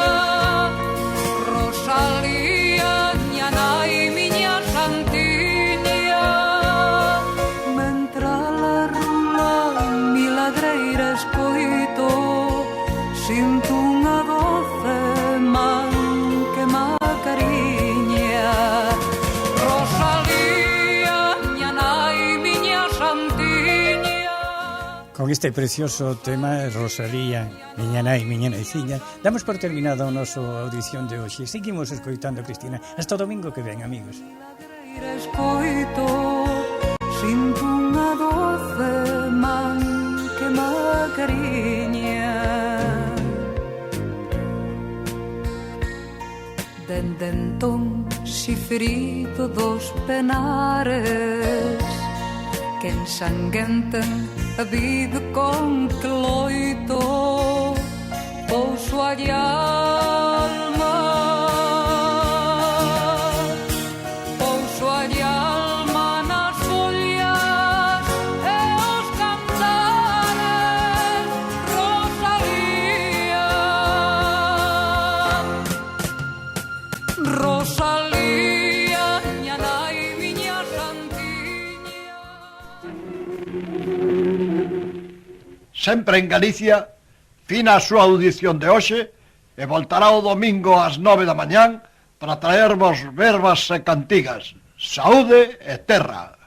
Rosalía, miña nai, miña santiña. Mentra la rula milagreira escoito, sinto unha doce man que me acariña. Rosalía, miña nai, miña santiña. Con este precioso tema, Rosalía, miña nai, miña naiciña, damos por terminada a nosa audición de hoxe. Seguimos escoitando, Cristina, hasta o domingo que ven, amigos. Escoito, sinto unha doce man que me acariña. Dende entón, xifrido dos penares que ensanguenten a vida con cloito, pouso a alma, pouso a alma nas follas e os cantares. Rosalía, Rosalía, miña nai, miña santiña. Sempre en Galicia, fina a súa audición de hoxe e voltará o domingo ás 9 da mañán para traervos verbas e cantigas. Saúde e terra.